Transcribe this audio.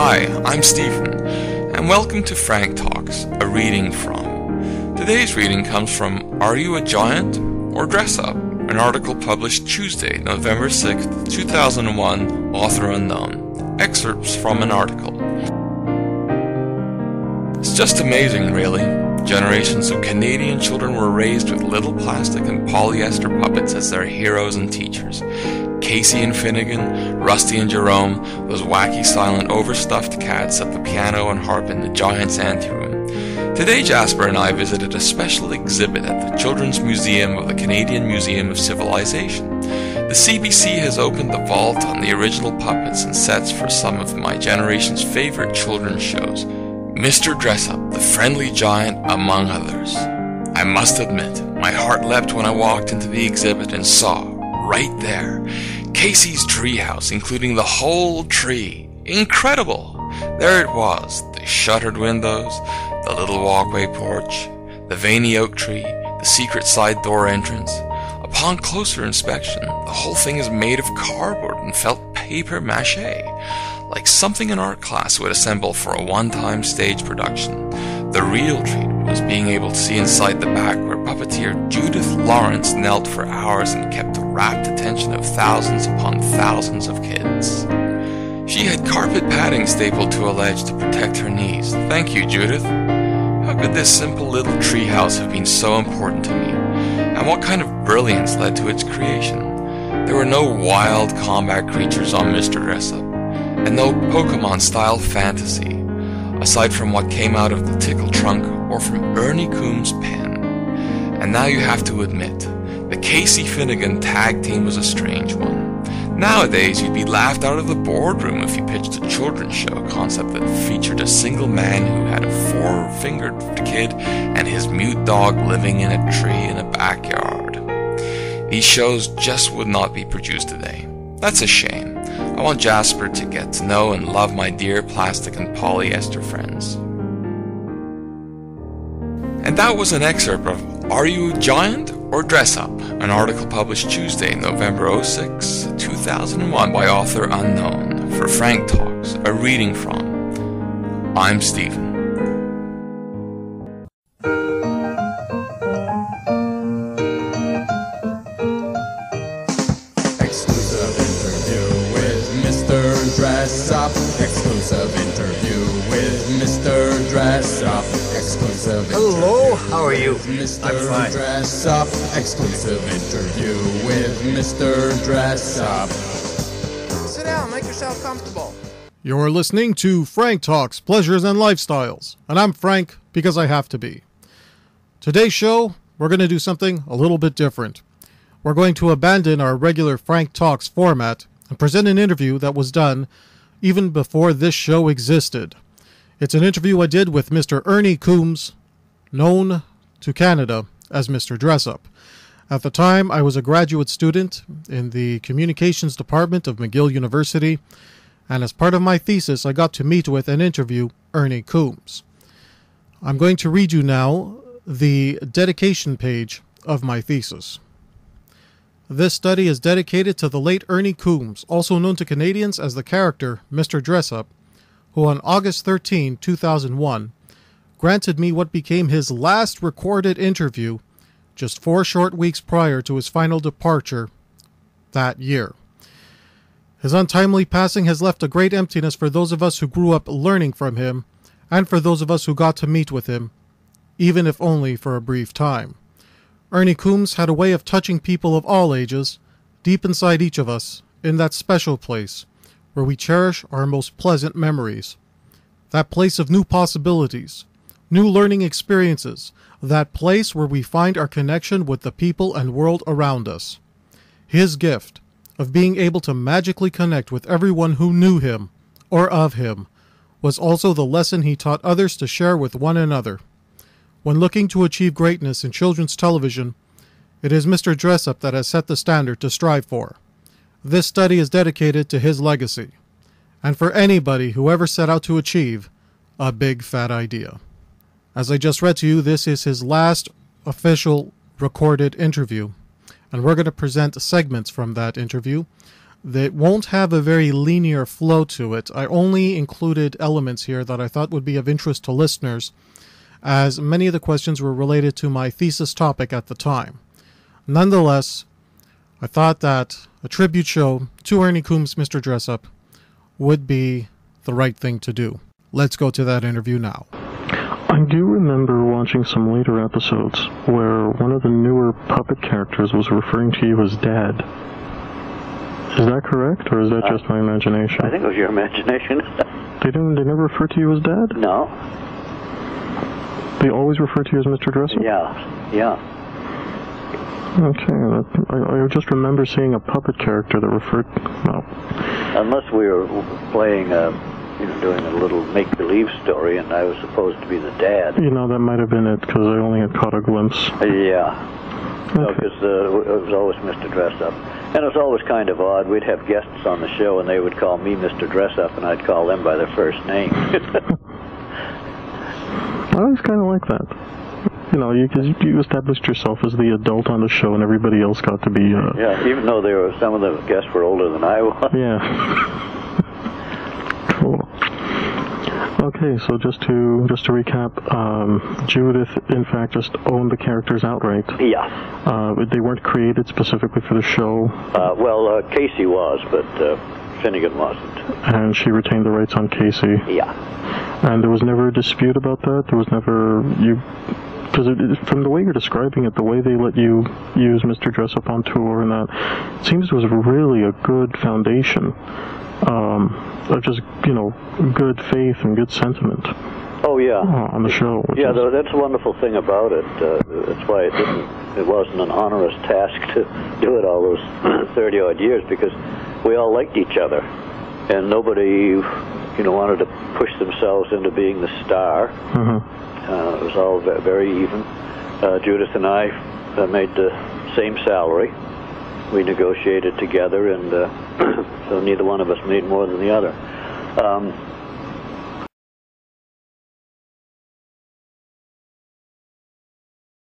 Hi, I'm Stephen, and welcome to Frank Talks, a reading from. Today's reading comes from Are You a Giant or Dressup? An article published Tuesday, November 6th, 2001, author unknown. Excerpts from an article. It's just amazing, really. Generations of Canadian children were raised with little plastic and polyester puppets as their heroes and teachers. Casey and Finnegan, Rusty and Jerome, those wacky silent overstuffed cats at the piano and harp in the Giant's anteroom. Today Jasper and I visited a special exhibit at the Children's Museum of the Canadian Museum of Civilization. The CBC has opened the vault on the original puppets and sets for some of my generation's favorite children's shows. Mr. Dressup, the Friendly Giant, among others. I must admit, my heart leapt when I walked into the exhibit and saw, right there, Casey's treehouse, including the whole tree. Incredible! There it was, the shuttered windows, the little walkway porch, the veiny oak tree, the secret side door entrance. Upon closer inspection, the whole thing is made of cardboard and felt paper mache, like something an art class would assemble for a one-time stage production. The real treat was being able to see inside the back where puppeteer Judith Lawrence knelt for hours and kept the rapt attention of thousands upon thousands of kids. She had carpet padding stapled to a ledge to protect her knees. Thank you, Judith. How could this simple little treehouse have been so important to me? And what kind of brilliance led to its creation? There were no wild combat creatures on Mr. Dressup, and no Pokemon-style fantasy, aside from what came out of the tickle trunk or from Ernie Coombs' pen. And now you have to admit, the Casey Finnegan tag team was a strange one. Nowadays, you'd be laughed out of the boardroom if you pitched a children's show concept that featured a single man who had a four-fingered kid and his mute dog living in a tree in a backyard. These shows just would not be produced today. That's a shame. I want Jasper to get to know and love my dear plastic and polyester friends. And that was an excerpt of Are You a Giant or Dressup? An article published Tuesday, November 6, 2001 by author unknown. For Frank Talks, a reading from. I'm Stephen. Dressup, exclusive interview with Mr. Dressup, exclusive Hello, how are you? Mr. I'm fine. Dressup, exclusive interview with Mr. Dressup. Sit down, make yourself comfortable. You're listening to Frank Talks, Pleasures and Lifestyles, and I'm Frank because I have to be. Today's show, we're going to do something a little bit different. We're going to abandon our regular Frank Talks format and present an interview that was done even before this show existed. It's an interview I did with Mr. Ernie Coombs, known to Canada as Mr. Dressup. At the time, I was a graduate student in the communications department of McGill University, and as part of my thesis, I got to meet with and interview Ernie Coombs. I'm going to read you now the dedication page of my thesis. This study is dedicated to the late Ernie Coombs, also known to Canadians as the character Mr. Dressup, who on August 13, 2001, granted me what became his last recorded interview just 4 short weeks prior to his final departure that year. His untimely passing has left a great emptiness for those of us who grew up learning from him, and for those of us who got to meet with him, even if only for a brief time. Ernie Coombs had a way of touching people of all ages, deep inside each of us, in that special place where we cherish our most pleasant memories. That place of new possibilities, new learning experiences, that place where we find our connection with the people and world around us. His gift of being able to magically connect with everyone who knew him, or of him, was also the lesson he taught others to share with one another. When looking to achieve greatness in children's television, it is Mr. Dressup that has set the standard to strive for. This study is dedicated to his legacy, and for anybody who ever set out to achieve a big fat idea. As I just read to you, this is his last official recorded interview, and we're going to present segments from that interview. that won't have a very linear flow to it. I only included elements here that I thought would be of interest to listeners, as many of the questions were related to my thesis topic at the time. Nonetheless, I thought that a tribute show to Ernie Coombs, Mr. Dressup, would be the right thing to do. Let's go to that interview now. I do remember watching some later episodes where one of the newer puppet characters was referring to you as Dad. Is that correct, or is that just my imagination? I think it was your imagination. They never refer to you as Dad? No. They always refer to you as Mr. Dressup? Yeah. Okay, I just remember seeing a puppet character that referred... Well... Unless we were playing, doing a little make-believe story, and I was supposed to be the dad. That might have been it, because I only had caught a glimpse. Yeah. Okay. No, because it was always Mr. Dressup. And it was always kind of odd. We'd have guests on the show, and they would call me Mr. Dressup, and I'd call them by their first name. I was kind of like that. You established yourself as the adult on the show, and everybody else got to be... Yeah, even though some of the guests were older than I was. Yeah. Cool. Okay, so just to recap, Judith, in fact, just owned the characters outright. Yeah. They weren't created specifically for the show. Casey was, but Finnegan wasn't. And she retained the rights on Casey. Yeah. And there was never a dispute about that? There was never... Because from the way you're describing it, the way they let you use Mr. Dressup on tour and that, it seems it was really a good foundation of just, good faith and good sentiment. Oh, yeah. On the show. Yeah, that's the wonderful thing about it. That's why it wasn't an onerous task to do it all those 30-odd years, because we all liked each other. And nobody, wanted to push themselves into being the star. Mm-hmm. It was all very even. Judith and I made the same salary. We negotiated together, and so neither one of us made more than the other.